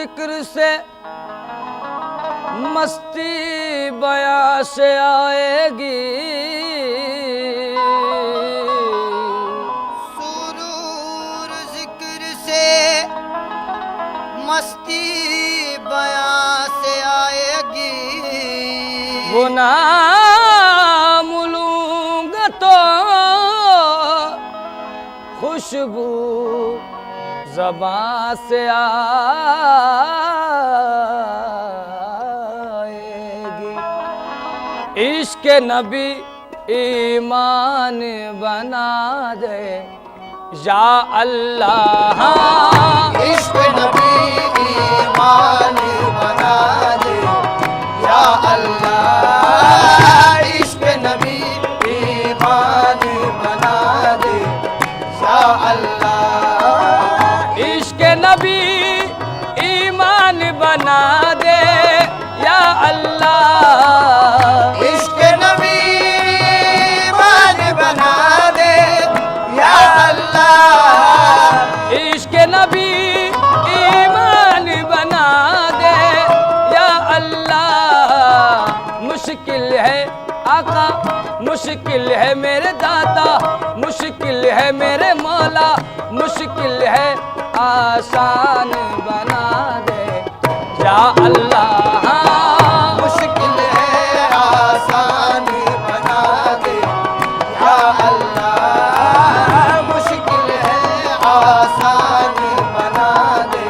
जिक्र से मस्ती बयां से आएगी, सुरूर जिक्र से मस्ती बयां से आएगी। वो नाम लूंगा तो खुशबू ज़बां से आएगी। इश्क नबी ईमान बना दे या अल्लाह, इश्क नबी ईमान बना दे या अल्लाह, इश्क नबी ईमान बना दे या अल्लाह, इश्क नबी ईमान बना दे या अल्लाह, इश्क नबी ईमान बना दे या अल्लाह, इश्क नबी ईमान बना दे या अल्लाह। मुश्किल है आका, मुश्किल है मेरे दाता, मुश्किल है मेरे मौला, मुश्किल है आसान बना दे या अल्लाह, मुश्किल है आसान बना दे या अल्लाह, मुश्किल है आसान बना दे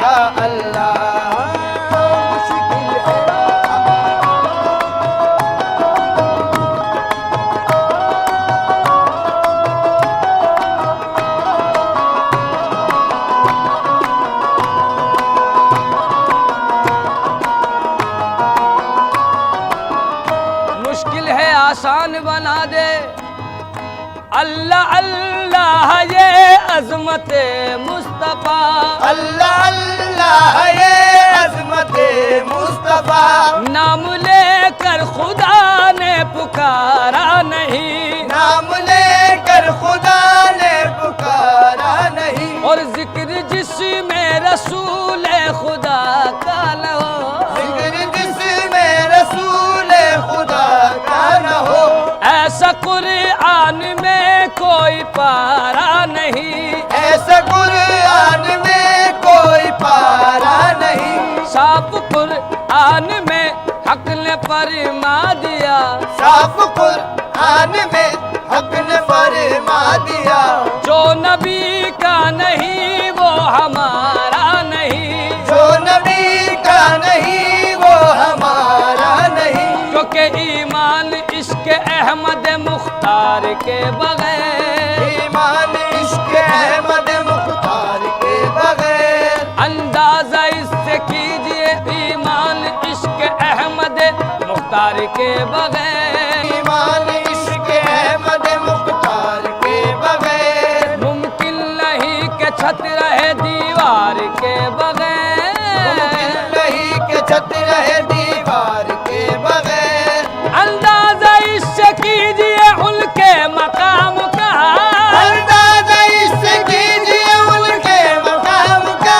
या अल्लाह, मुश्किल है। मुश्किल है आसान बना दे अल्लाह अल्लाह, ये अज़मत मुस्तफ़ा, अल्लाह अल्लाह ये अज़मत मुस्तफ़ा, नाम लेकर खुदा ने पुकारा नहीं, नाम लेकर खुदा ने पुकारा नहीं, और जिक्र जिसमें रसूल खुदा का न हो, जिक्र जिसमें रसूल खुदा का न हो, ऐसा कुरान में कोई पारा नहीं, ऐसा कुरान में कोई पारा नहीं, साफ कुरान में हक ने फरमा दिया, साफ कुरान में हक ने फरमा दिया, जो नबी का नहीं वो हमारा नहीं, जो नबी का नहीं वो हमारा नहीं, क्योंकि ईमान इश्क अहमद मुख्तार के बगैर, ईमान इश्क अहमद मुख्तार के बगैर, अंदाजा इससे कीजिए ईमान इश्क अहमद मुख्तार के बगैर, ईमान इश्क अहमद मुख्तार के बगैर, मुमकिन नहीं कि छत रहे दीवार के बगैर, नहीं के छत रहे दीवार के बगैर, अंदाजा इससे कीजिए उनके मकाम का, अंदाजा इससे कीजिए उनके मकाम का,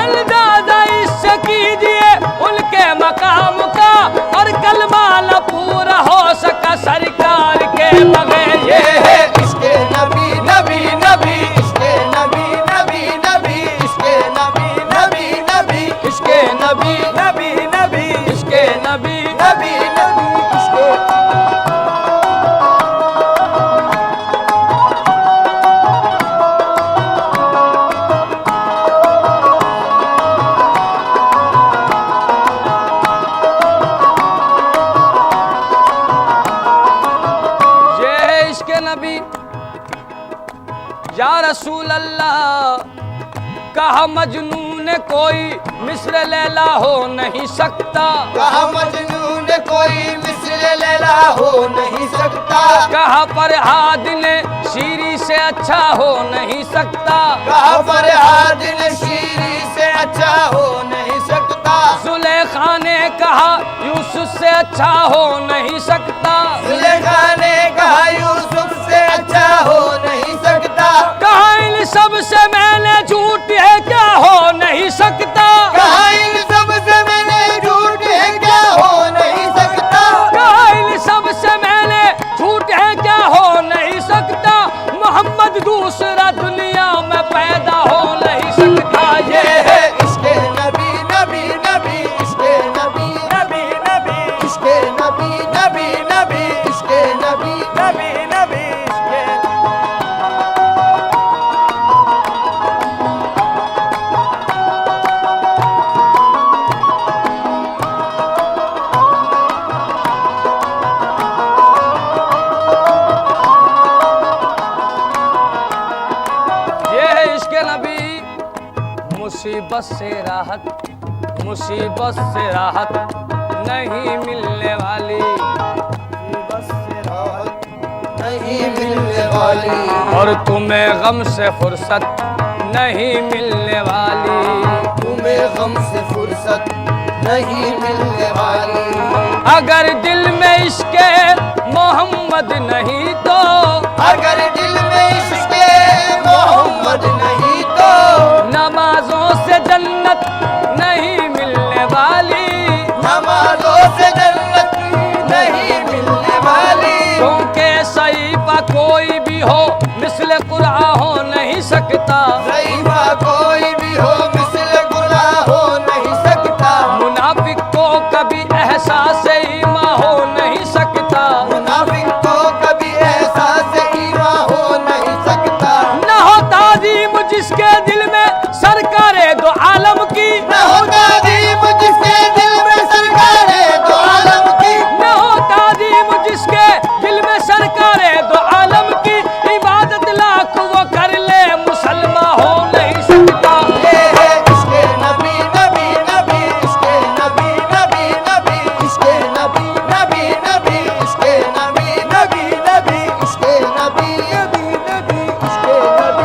अंदाजा इससे कीजिए उनके मकाम का, और कलमा न पूरा हो सका सरकार के बगैर। ये है इश्क नबी नबी नबी, इश्क नबी नबी नबी, इश्क नबी नबी नबी, इश्क नबी नबी नबी, इश्क नबी नबी नबी, इश्क। ये है इश्क नबी या रसूल अल्लाह, कहा मजनून कोई मिस्र लैला हो नहीं सकता, कहा मजनून कोई मिस्र लैला हो नहीं सकता, कहा फरहाद ने शीरी से अच्छा हो नहीं सकता, कहा फरहाद ने शीरी से अच्छा हो नहीं सकता, जुलेखा ने कहा यूसुफ से अच्छा हो नहीं सकता, जुलेखा ने कहा यूसुफ से अच्छा हो नहीं सकता, कहा इन सब से मैंने झूठ है क्या हो नहीं सकता, नबी नबी इश्के ये है इश्क नबी। मुसीबत से राहत नहीं मिलने वाली, बस से राहत नहीं मिलने वाली, और तुम्हें गम से फुर्सत नहीं मिलने वाली। तुम्हें गम से फुर्सत नहीं मिलने वाली। अगर दिल में इश्क मोहम्मद नहीं तो, अगर दिल में इश्के मोहम्मद नहीं तो, नमाजों से जन्नत नहीं मिलने वाली। नमाजों से जन्नत नहीं मिलने वाली। क्योंकि सहीफा कोई भी हो मिस्ल कुरान हो नहीं सकता, सहीफा कोई भी हो मिस्ल गुनाह हो नहीं सकता। मुनाफिक को कभी एहसास ईमा हो नहीं सकता। मुनाफिक को कभी एहसास ईमान हो नहीं सकता। न हो ताज़ीम जिसके दिल में सरकारे दो आलम की, न हो ताज़ीम जिसके दिल में सरकारे दो आलम की, न हो ताज़ीम जिसके दिल में सरकारे दो आलम की। इबादत लाख वो कर ले मुसलमान हो नहीं सकता। ये है इश्के नबी नबी नबी, इश्के नबी नबी नबी, इश्के नबी नबी नबी, इश्के नबी नबी नबी, इश्के नबी नबी नबी, इश्के नबी।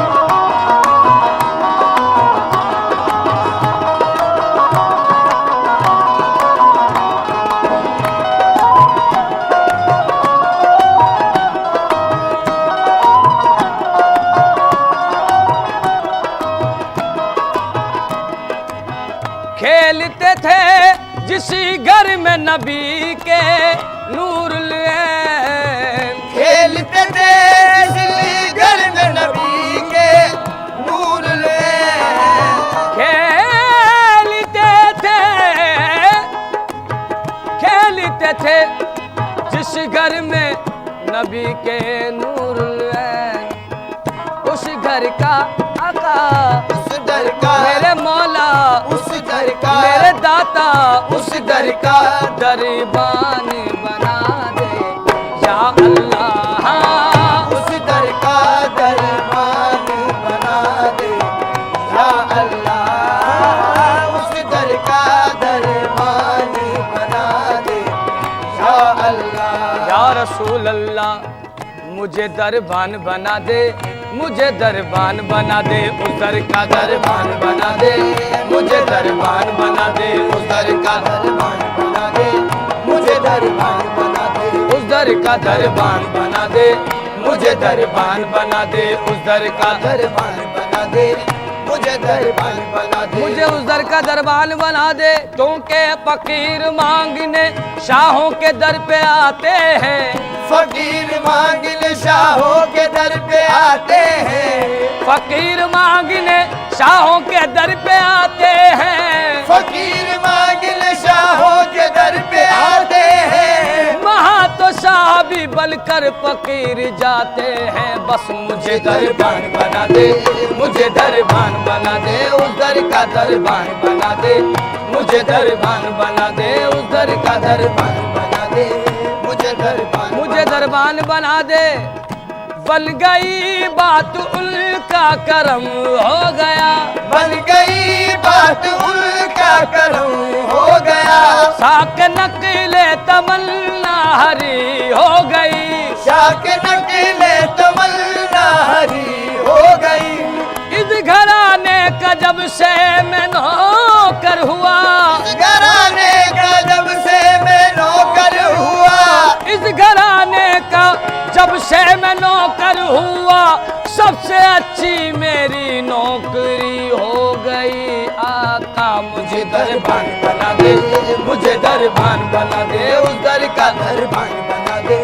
खेलते थे जिसी घर में नबी के नूर ले, खेलते थे इसी घर में नबी के नूर ले। खेलते थे जिस घर में नबी के नूर ले, उस घर का आका उस दर का मेरे मौला, उस दर का मेरे दाता उस दर का दरबान बना दे या अल्लाह। उस दर का दरबान बना दे या अल्लाह। उस दर का दरबान बना दे या अल्लाह। या रसूल अल्लाह मुझे दरबान बना दे, मुझे दरबान बना दे, उस दर का दरबान बना दे, मुझे दरबान बना दे, उस दर का दरबान बना दे, मुझे दरबान बना दे, उस दर का दरबान बना दे, मुझे दरबान बना दे, उस दर का दरबान बना दे, मुझे दरबान बना दे। मुझे उस दर का दरबान बना दे। क्योंकि फकीर मांगने शाहों के दर पे आते हैं, फकीर मांगने शाहों के दर पे आते हैं। फकीर मांगने शाहों के दर पे आते हैं। फकीर मांगने शाहों के दर पे आते हैं। वहाँ तो शाह भी बनकर फकीर जाते हैं। बस मुझे दरबान बना दे, मुझे दरबान बना दे, उस दर का दरबान बना दे, मुझे दरबान बना दे, उस दर का दरबान बना दे, मुझे दरबान मुझे दरबान बना दे। बन गई बात उनका करम हो गया, बन गई बात उनका करम हो गया। साक नकले तमन्ना हरी हो गई, शाक नकले तमन्ना हरी हो गई। इस घराने का जब से मैं नौकर हुआ, घराने का जब से मैं नौकर हुआ, इस घराने का जब से मैं नौकर हुआ, सबसे अच्छी मेरी नौकरी हो गई। आका मुझे दरबान बना दे, मुझे दरबान बना दे, उस दर का दरबान बना दे,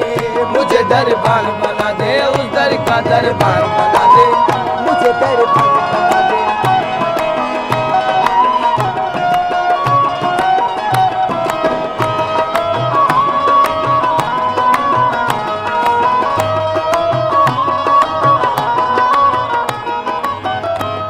मुझे दरबान बना दे, उस दर का दरबान बना दे, मुझे दरबान बना दे।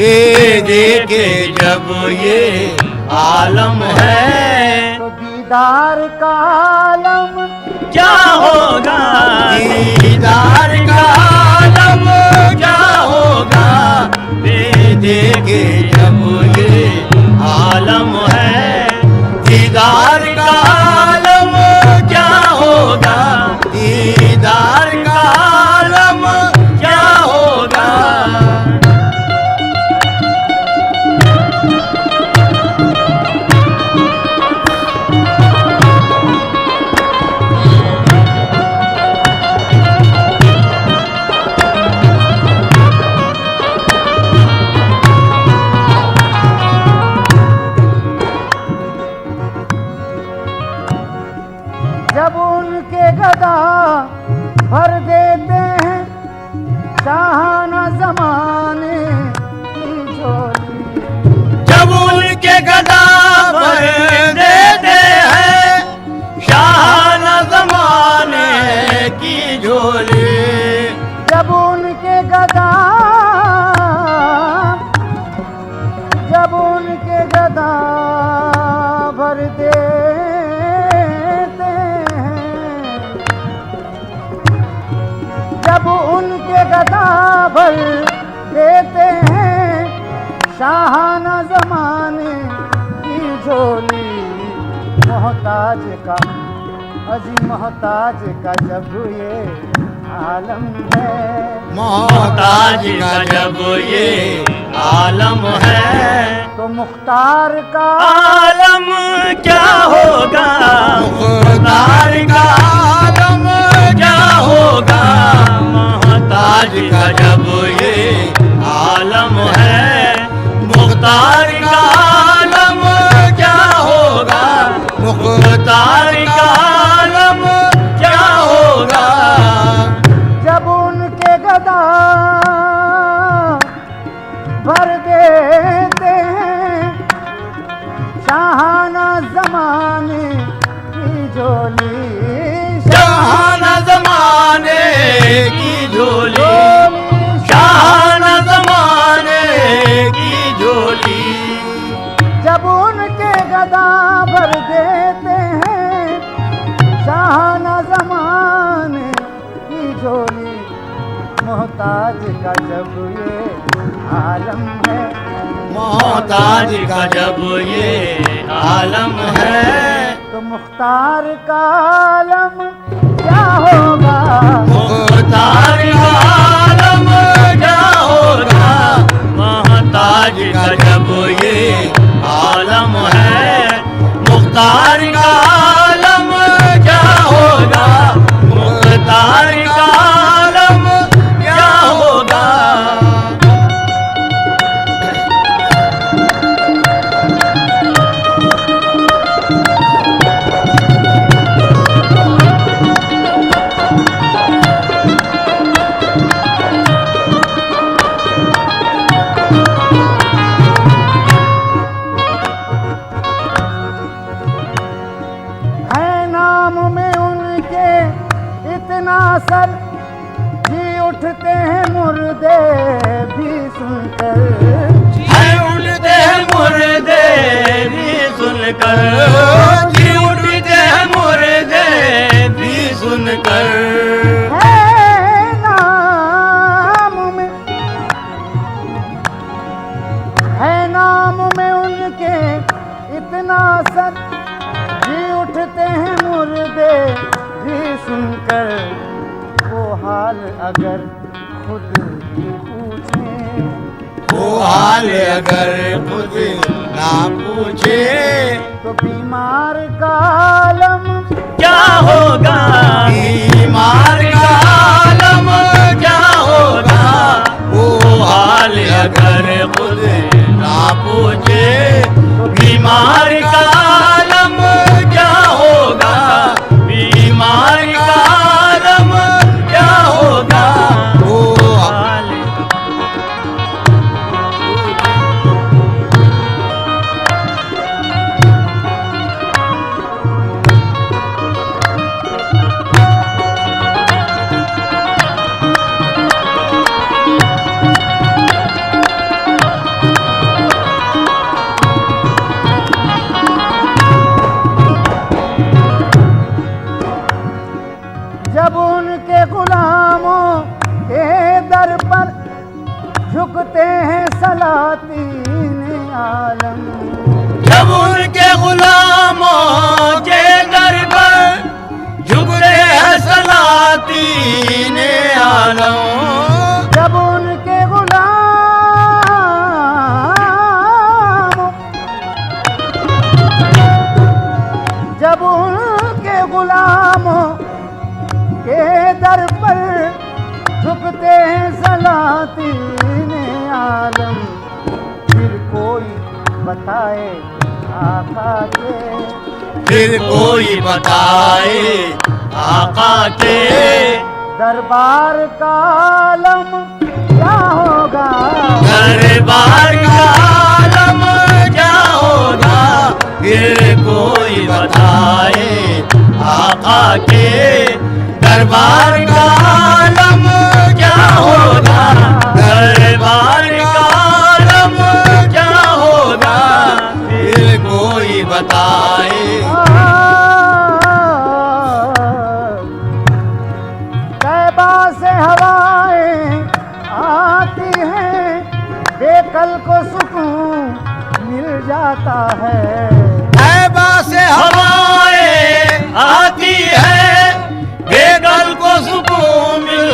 देखे जब ये आलम है तो दीदार का आलम क्या होगा, दीदार का आलम क्या होगा, देखे जब ये आलम है, दीदार का आलम क्या होगा, दीदार का आलम क्या होगा। जब उनके गदा भर देते हैं शाहाना जमाने की झोली, जब उनके गदा भर देते हैं शाहाना ज़माने की झोली, जब उनके गदा भर देते हैं, जब उनके गदा भर देते हैं शाहाना जमाने की झोली, मोहताज का अजी मोहताज का जब ये आलम है, मोहताज का जब ये आलम है, तो मुख्तार का आलम क्या होगा, मुख्तार का आलम क्या होगा। मोहताज का जब ये आलम है, मुख्तार का आलम क्या होगा, मुख्तार का आलम क्या होगा। जब उनके गदा भर देते हैं शाहाना जमाने की झोली, शाहाना ज़माने की झोली, शाहाना ज़माने की झोली। जब उनके गदा भर देते हैं शाहाना जमाने की झोली, मोहताज का जब ये आलम है, मोहताज का जब ये आलम है, तो मुख्तार का आलम क्या होगा, मुख्तार का आलम क्या होगा। मोहताज का जब ये आलम है, मुख्तार का आलम क्या होगा, मुख्तार का आलम क्या होगा। है नाम में उनके इतना असर, जी उठते हैं मुर्दे भी सुनकर, है उठते हैं मुर्दे भी सुनकर, जी उठते हैं मुर्दे भी सुनकर। है नाम में उनके इतना असर, जी उठते हैं मुर्दे भी सुनकर, वो हाल अगर खुद ही पूछें, वो हाल अगर खुद ना पूछे, तो बीमार का आलम क्या होगा, बीमार का आलम क्या होगा। वो हाल अगर खुद ना पूछे, बीमार का आलम क्या होगा, बीमार का आलम क्या होगा। वो हाल दर पर झुकते हैं सलातीन आलम। जब उनके गुलामों के दर पर झुकते हैं सलातीन आलम। जब उनके गुलामों के दर पर झुकते हैं सलातीन आलम। फिर कोई बताए आका के, फिर कोई बताए आका के दरबार का आलम क्या होगा। दरबार का आलम क्या होगा। फिर कोई बताए आका के दरबार का आलम क्या होगा। दरबार का आलम क्या होगा। फिर कोई बताए। तैबा से हवाएं आती हैं, बेकल को सुकून मिल जाता है। तैबा से हवाएं आती है, बेकल को सुकून मिल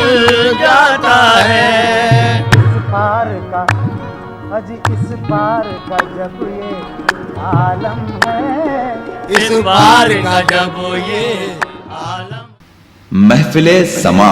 जाता है। इस पार का अजी इस पार का जब ये आलम है, इस बार का जब ये आलम। महफिले समा